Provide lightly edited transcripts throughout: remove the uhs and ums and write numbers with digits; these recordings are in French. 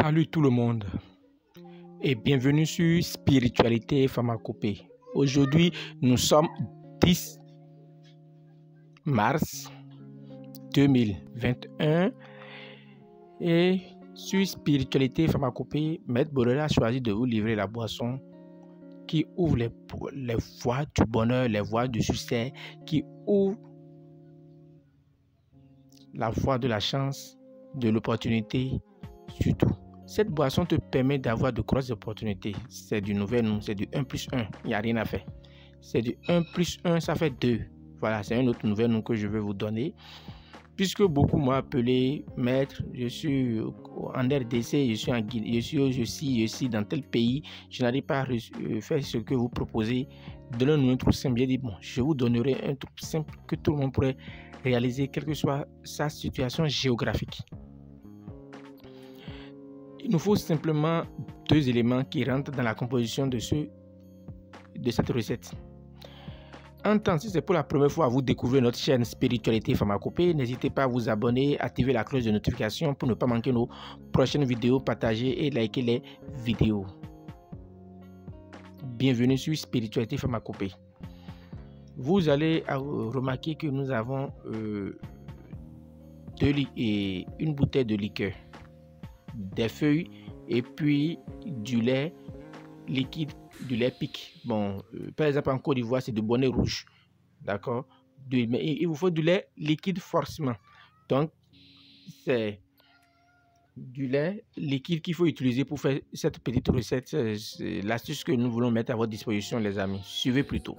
Salut tout le monde et bienvenue sur Spiritualité Pharmacopée. Aujourd'hui, nous sommes 10 mars 2021 et sur Spiritualité Pharmacopée, Maître Borel a choisi de vous livrer la boisson qui ouvre les voies du bonheur, les voies du succès, qui ouvre la voie de la chance, de l'opportunité, surtout. Cette boisson te permet d'avoir de grosses opportunités. C'est du nouvel nom, c'est du 1 plus 1. Il n'y a rien à faire. C'est du 1 plus 1, ça fait 2. Voilà, c'est un autre nouvel nom que je vais vous donner. Puisque beaucoup m'ont appelé maître, je suis en RDC, je suis dans tel pays, je n'arrive pas à faire ce que vous proposez. Donnez-nous un truc simple. J'ai dit, bon, je vous donnerai un truc simple que tout le monde pourrait réaliser, quelle que soit sa situation géographique. Il nous faut simplement 2 éléments qui rentrent dans la composition de cette recette. En temps, si c'est pour la première fois que vous découvrez notre chaîne Spiritualité Pharmacopée, n'hésitez pas à vous abonner, activer la cloche de notification pour ne pas manquer nos prochaines vidéos, partager et liker les vidéos. Bienvenue sur Spiritualité Pharmacopée. Vous allez remarquer que nous avons une bouteille de liqueur, des feuilles et puis du lait liquide, du lait pique. Bon, par exemple en Côte d'Ivoire c'est du bonnet rouge, d'accord, mais il vous faut du lait liquide forcément. Donc c'est du lait liquide qu'il faut utiliser pour faire cette petite recette. C'est l'astuce que nous voulons mettre à votre disposition, les amis. Suivez plutôt.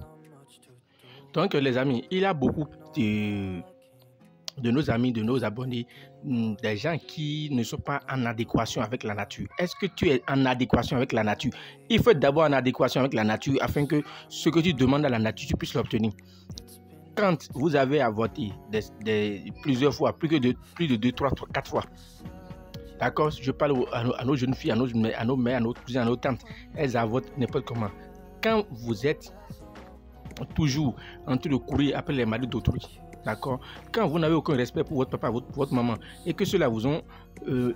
Donc les amis, il y a beaucoup de nos amis, de nos abonnés, des gens qui ne sont pas en adéquation avec la nature. Est-ce que tu es en adéquation avec la nature? Il faut être d'abord en adéquation avec la nature afin que ce que tu demandes à la nature, tu puisses l'obtenir. Quand vous avez avorté plusieurs fois, plus de 2, 3, 4 fois, d'accord, je parle à nos jeunes filles, à nos mères, à nos cousins, à nos tantes, elles avortent n'importe comment. Quand vous êtes toujours en train de courir après les maris d'autrui, d'accord, quand vous n'avez aucun respect pour votre papa, votre maman, et que ceux-là vous ont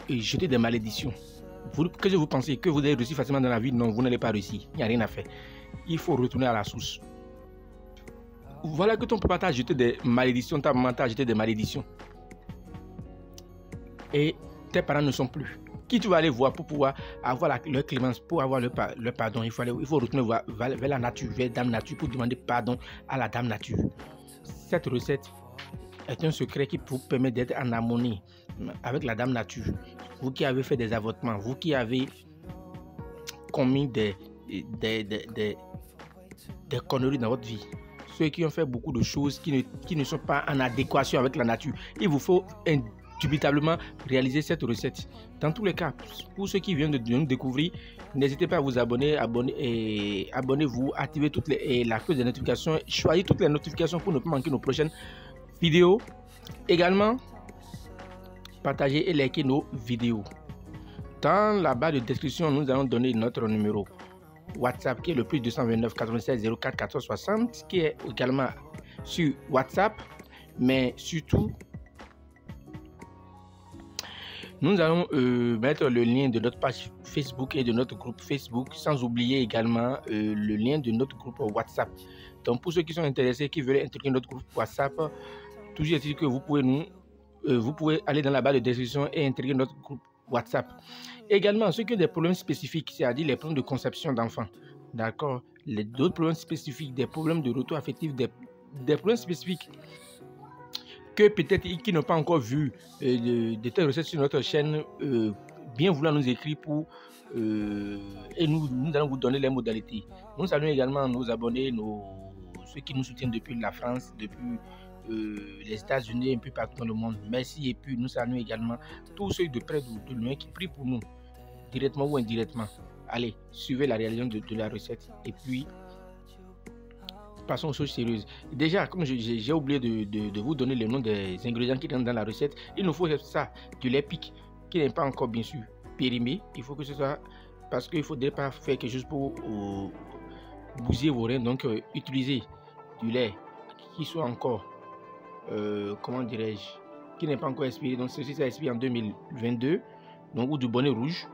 jeté des malédictions, que vous pensez que vous avez réussi facilement dans la vie? Non, vous n'allez pas réussir. Il n'y a rien à faire. Il faut retourner à la source. Voilà que ton papa t'a jeté des malédictions, ta maman t'a jeté des malédictions. Et tes parents ne sont plus. Qui tu vas aller voir pour pouvoir avoir leur clémence, pour avoir le pardon? Il faut retourner vers la nature, vers Dame Nature, pour demander pardon à la Dame Nature. Cette recette est un secret qui vous permet d'être en harmonie avec la Dame Nature. Vous qui avez fait des avortements, vous qui avez commis des conneries dans votre vie, ceux qui ont fait beaucoup de choses qui ne sont pas en adéquation avec la nature, il vous faut indubitablement réaliser cette recette. Dans tous les cas, pour ceux qui viennent de nous découvrir, n'hésitez pas à vous abonner, abonnez-vous, activez la cloche de notification, choisissez toutes les notifications pour ne pas manquer nos prochaines vidéos. Également, partagez et likez nos vidéos. Dans la barre de description, nous allons donner notre numéro WhatsApp qui est le plus 229 96 04 14 60, qui est également sur WhatsApp, mais surtout nous allons mettre le lien de notre page Facebook et de notre groupe Facebook, sans oublier également le lien de notre groupe WhatsApp. Donc pour ceux qui sont intéressés, qui veulent intégrer notre groupe WhatsApp, toujours est-il que vous pouvez aller dans la barre de description et intégrer notre groupe WhatsApp. Également, ceux qui ont des problèmes spécifiques, c'est-à-dire les problèmes de conception d'enfants, d'accord, d'autres problèmes spécifiques, des problèmes de retour affectif, des problèmes spécifiques que peut-être qui n'ont pas encore vu de telles recettes sur notre chaîne, bien vouloir nous écrire et nous allons vous donner les modalités. Nous saluons également nos abonnés, ceux qui nous soutiennent depuis la France, depuis les États-Unis, un peu partout dans le monde. Merci. Et puis nous saluons également tous ceux de près ou de loin qui prient pour nous, directement ou indirectement. Allez, suivez la réalisation de la recette et puis passons aux choses sérieuses. Déjà, comme j'ai oublié de vous donner le nom des ingrédients qui rentrent dans la recette, il nous faut ça, du lait pique, qui n'est pas encore bien sûr périmé. Il faut que ce soit, parce qu'il ne faudrait pas faire quelque chose pour bousiller vos reins. Donc, utilisez du lait qui soit encore, comment dirais-je, qui n'est pas encore expiré. Donc, ceci ça expire en 2022. donc, ou du bonnet rouge.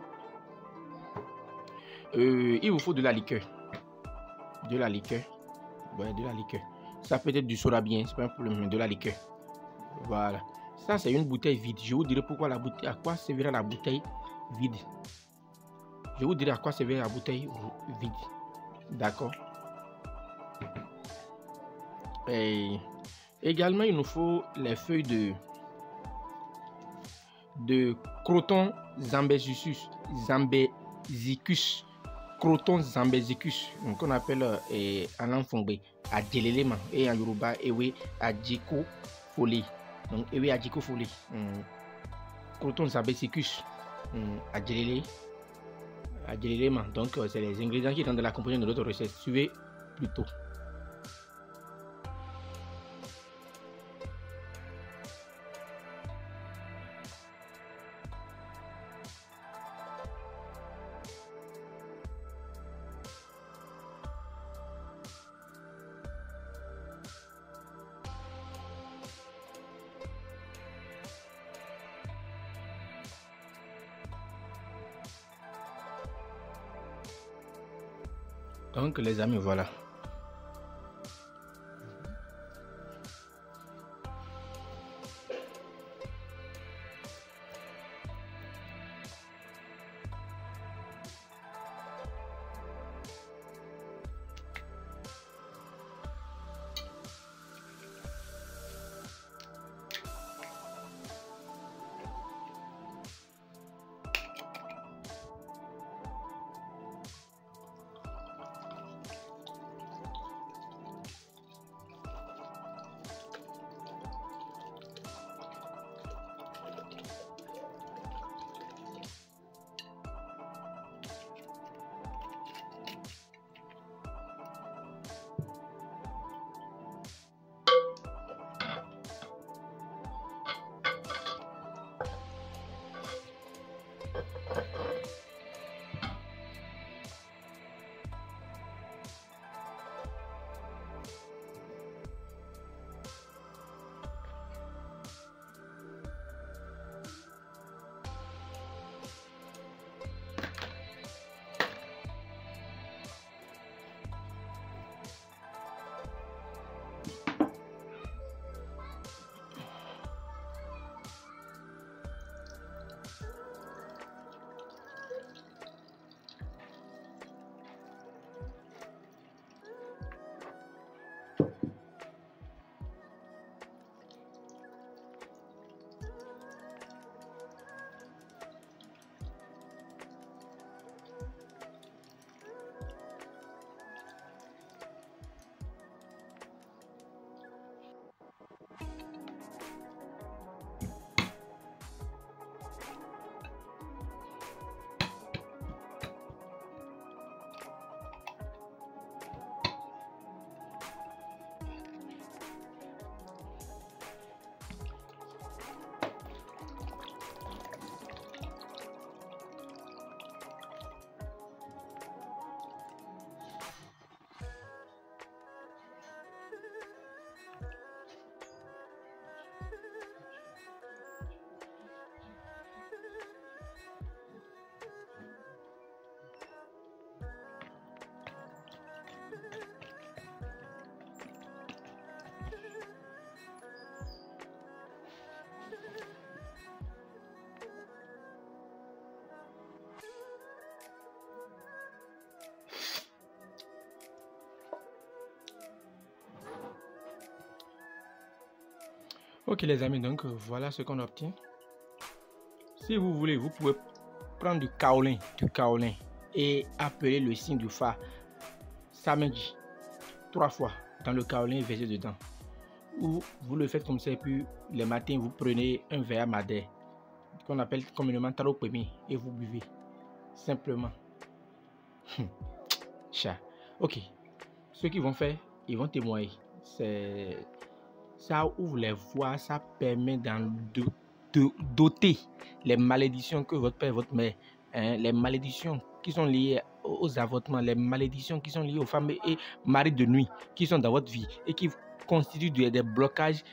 Il vous faut de la liqueur. De la liqueur. Ouais, de la liqueur. Ça peut être du soda bien, c'est pas un problème, de la liqueur. Voilà. Ça, c'est une bouteille vide. Je vous dirai pourquoi la bouteille, à quoi servira la bouteille vide. Je vous dirai à quoi servira la bouteille vide. D'accord. Et également, il nous faut les feuilles de Croton zambezicus. Croton zambezicus. Donc, on appelle en langue fongbe adjelelema et en yoruba ewe adjiko folie. Donc, ewe adjiko folie. Croton zambezicus adjelelema. Donc, c'est les ingrédients qui sont dans la composition de notre recette. Suivez plutôt. Donc les amis, voilà. Ok les amis, donc voilà ce qu'on obtient. Si vous voulez, vous pouvez prendre du kaolin et appeler le signe du phare samedi 3 fois dans le kaolin versé dedans. Ou vous le faites comme ça, et puis le matin vous prenez un verre madère qu'on appelle communément tarot premier et vous buvez simplement. Chat. Ok. Ceux qui vont faire, ils vont témoigner. C'est ça ouvre les voies, ça permet de doter les malédictions que votre père, votre mère, les malédictions qui sont liées aux avortements, les malédictions qui sont liées aux femmes et maris de nuit qui sont dans votre vie et qui constituent des blocages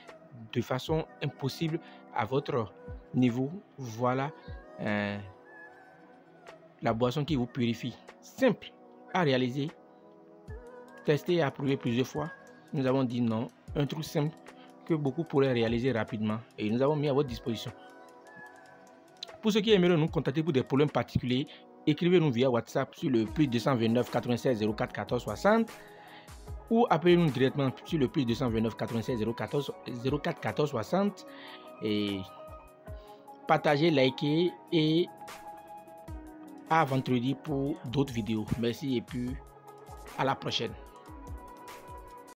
de façon impossible à votre niveau. Voilà la boisson qui vous purifie. Simple à réaliser. Testé et approuvé plusieurs fois. Nous avons dit non. Un truc simple que beaucoup pourraient réaliser rapidement. Et nous avons mis à votre disposition. Pour ceux qui aimeraient nous contacter pour des problèmes particuliers, écrivez-nous via WhatsApp sur le plus 229 96 04 14 60 ou appelez-nous directement sur le plus 229 96 04 14 60 et partagez, likez et à vendredi pour d'autres vidéos. Merci et puis à la prochaine.